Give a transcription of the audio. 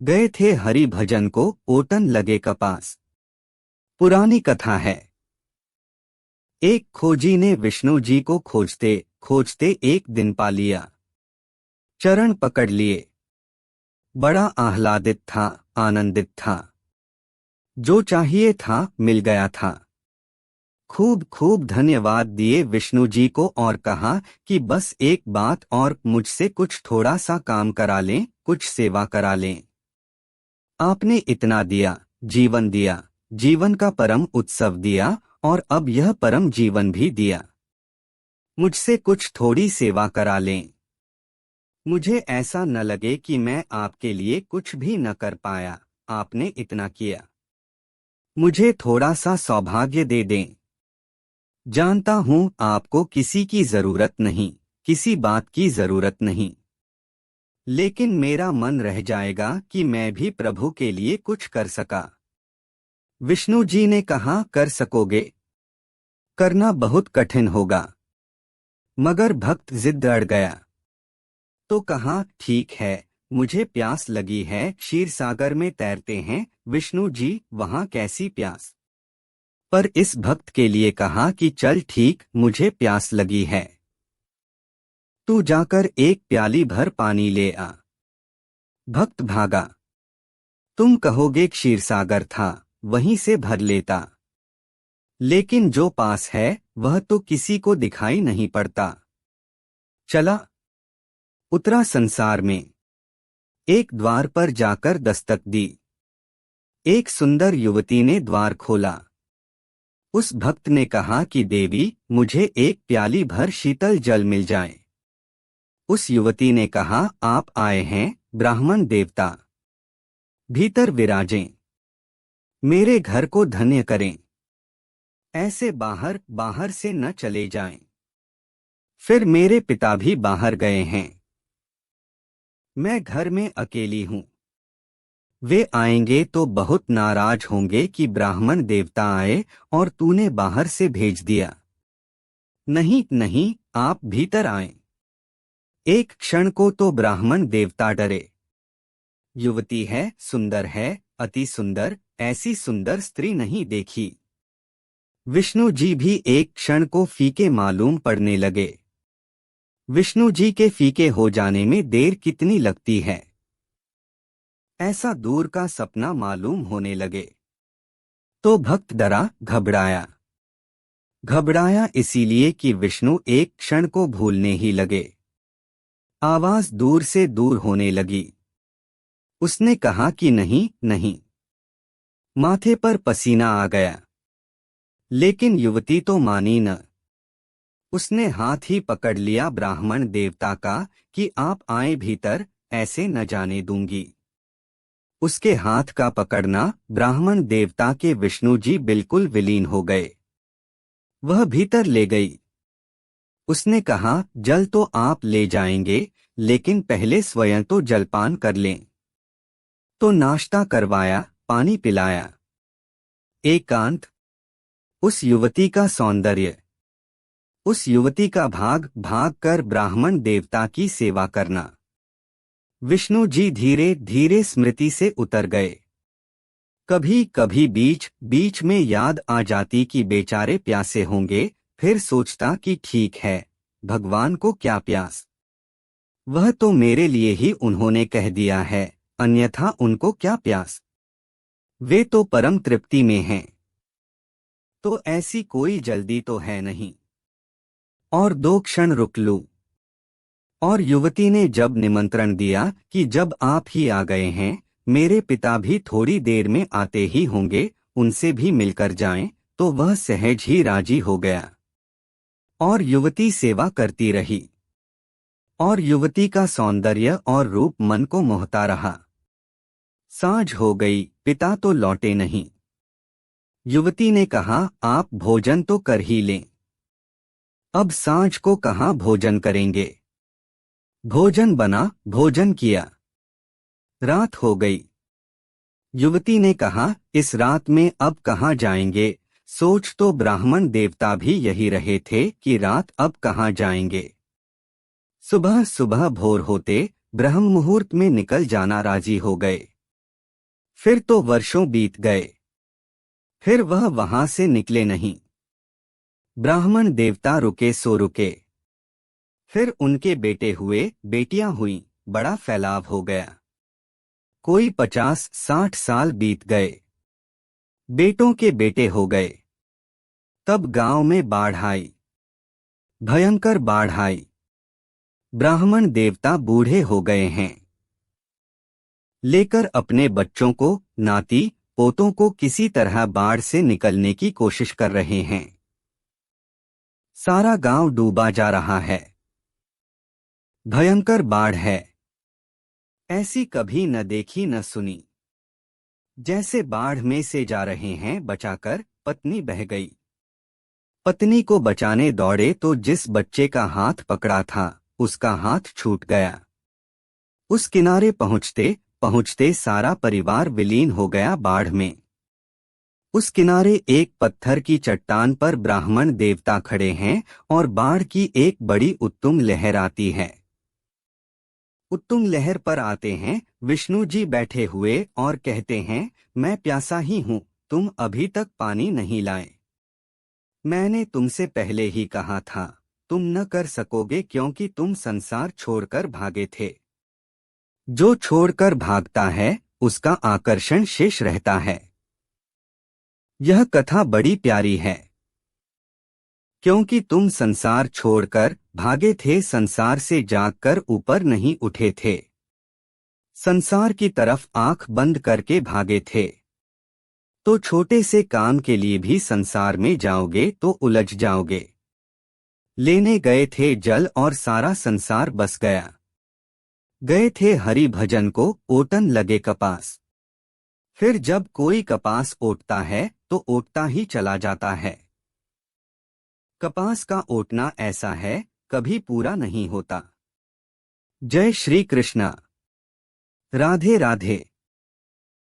गए थे हरि भजन को, ओटन लगे कपास। पुरानी कथा है। एक खोजी ने विष्णु जी को खोजते खोजते एक दिन पा लिया। चरण पकड़ लिए। बड़ा आह्लादित था, आनंदित था। जो चाहिए था मिल गया था। खूब खूब धन्यवाद दिए विष्णु जी को और कहा कि बस एक बात और, मुझसे कुछ थोड़ा सा काम करा लें, कुछ सेवा करा लें। आपने इतना दिया, जीवन दिया, जीवन का परम उत्सव दिया, और अब यह परम जीवन भी दिया। मुझसे कुछ थोड़ी सेवा करा लें। मुझे ऐसा न लगे कि मैं आपके लिए कुछ भी न कर पाया। आपने इतना किया, मुझे थोड़ा सा सौभाग्य दे दें। जानता हूं आपको किसी की जरूरत नहीं, किसी बात की जरूरत नहीं, लेकिन मेरा मन रह जाएगा कि मैं भी प्रभु के लिए कुछ कर सका। विष्णु जी ने कहा, कर सकोगे। करना बहुत कठिन होगा। मगर भक्त जिद अड़ गया। तो कहा, ठीक है, मुझे प्यास लगी है, क्षीर सागर में तैरते हैं। विष्णु जी, वहां कैसी प्यास। पर इस भक्त के लिए कहा कि चल ठीक, मुझे प्यास लगी है, तू जाकर एक प्याली भर पानी ले आ। भक्त भागा। तुम कहोगे क्षीर सागर था, वहीं से भर लेता। लेकिन जो पास है वह तो किसी को दिखाई नहीं पड़ता। चला, उतरा संसार में। एक द्वार पर जाकर दस्तक दी। एक सुंदर युवती ने द्वार खोला। उस भक्त ने कहा कि देवी, मुझे एक प्याली भर शीतल जल मिल जाए। उस युवती ने कहा, आप आए हैं, ब्राह्मण देवता, भीतर विराजें, मेरे घर को धन्य करें। ऐसे बाहर बाहर से न चले जाएं। फिर मेरे पिता भी बाहर गए हैं, मैं घर में अकेली हूं। वे आएंगे तो बहुत नाराज होंगे कि ब्राह्मण देवता आए और तूने बाहर से भेज दिया। नहीं नहीं, आप भीतर आएं। एक क्षण को तो ब्राह्मण देवता डरे। युवती है, सुंदर है, अति सुंदर, ऐसी सुंदर स्त्री नहीं देखी। विष्णु जी भी एक क्षण को फीके मालूम पड़ने लगे। विष्णु जी के फीके हो जाने में देर कितनी लगती है, ऐसा दूर का सपना मालूम होने लगे। तो भक्त डरा, घबराया। घबराया इसीलिए कि विष्णु एक क्षण को भूलने ही लगे। आवाज दूर से दूर होने लगी। उसने कहा कि नहीं नहीं। माथे पर पसीना आ गया। लेकिन युवती तो मानी न। उसने हाथ ही पकड़ लिया ब्राह्मण देवता का कि आप आए भीतर, ऐसे न जाने दूंगी। उसके हाथ का पकड़ना ब्राह्मण देवता के विष्णु जी बिल्कुल विलीन हो गए। वह भीतर ले गई। उसने कहा, जल तो आप ले जाएंगे, लेकिन पहले स्वयं तो जलपान कर लें। तो नाश्ता करवाया, पानी पिलाया। एकांत, उस युवती का सौंदर्य, उस युवती का भाग भाग कर ब्राह्मण देवता की सेवा करना। विष्णु जी धीरे धीरे स्मृति से उतर गए। कभी कभी बीच बीच में याद आ जाती कि बेचारे प्यासे होंगे, फिर सोचता कि ठीक है, भगवान को क्या प्यास, वह तो मेरे लिए ही उन्होंने कह दिया है, अन्यथा उनको क्या प्यास, वे तो परम तृप्ति में हैं। तो ऐसी कोई जल्दी तो है नहीं। और 2 क्षण रुक लूं। और युवती ने जब निमंत्रण दिया कि जब आप ही आ गए हैं, मेरे पिता भी थोड़ी देर में आते ही होंगे, उनसे भी मिलकर जाएं, तो वह सहज ही राजी हो गया। और युवती सेवा करती रही। और युवती का सौंदर्य और रूप मन को मोहता रहा। सांझ हो गई, पिता तो लौटे नहीं। युवती ने कहा, आप भोजन तो कर ही लें। अब सांझ को कहाँ भोजन करेंगे। भोजन बना, भोजन किया। रात हो गई। युवती ने कहा, इस रात में अब कहाँ जाएंगे। सोच तो ब्राह्मण देवता भी यही रहे थे कि रात अब कहाँ जाएंगे। सुबह सुबह भोर होते ब्रह्म मुहूर्त में निकल जाना राजी हो गए। फिर तो वर्षों बीत गए, फिर वह वहां से निकले नहीं। ब्राह्मण देवता रुके सो रुके। फिर उनके बेटे हुए, बेटियां हुईं, बड़ा फैलाव हो गया। कोई 50-60 साल बीत गए, बेटों के बेटे हो गए। तब गांव में बाढ़ आई, भयंकर बाढ़ आई। ब्राह्मण देवता बूढ़े हो गए हैं, लेकर अपने बच्चों को, नाती पोतों को किसी तरह बाढ़ से निकलने की कोशिश कर रहे हैं। सारा गांव डूबा जा रहा है। भयंकर बाढ़ है, ऐसी कभी न देखी न सुनी। जैसे बाढ़ में से जा रहे हैं बचाकर, पत्नी बह गई। पत्नी को बचाने दौड़े तो जिस बच्चे का हाथ पकड़ा था, उसका हाथ छूट गया। उस किनारे पहुंचते पहुंचते सारा परिवार विलीन हो गया बाढ़ में। उस किनारे एक पत्थर की चट्टान पर ब्राह्मण देवता खड़े हैं और बाढ़ की एक बड़ी उत्तुंग लहर आती है। उत्तुंग लहर पर आते हैं विष्णु जी बैठे हुए और कहते हैं, मैं प्यासा ही हूं, तुम अभी तक पानी नहीं लाए। मैंने तुमसे पहले ही कहा था, तुम न कर सकोगे क्योंकि तुम संसार छोड़कर भागे थे। जो छोड़कर भागता है उसका आकर्षण शेष रहता है। यह कथा बड़ी प्यारी है, क्योंकि तुम संसार छोड़कर भागे थे, संसार से जागकर ऊपर नहीं उठे थे। संसार की तरफ आंख बंद करके भागे थे, तो छोटे से काम के लिए भी संसार में जाओगे तो उलझ जाओगे। लेने गए थे जल और सारा संसार बस गया। गए थे हरि भजन को, ओटन लगे कपास। फिर जब कोई कपास ओटता है तो ओटता ही चला जाता है। कपास का ओटना ऐसा है, कभी पूरा नहीं होता। जय श्री कृष्णा। राधे राधे।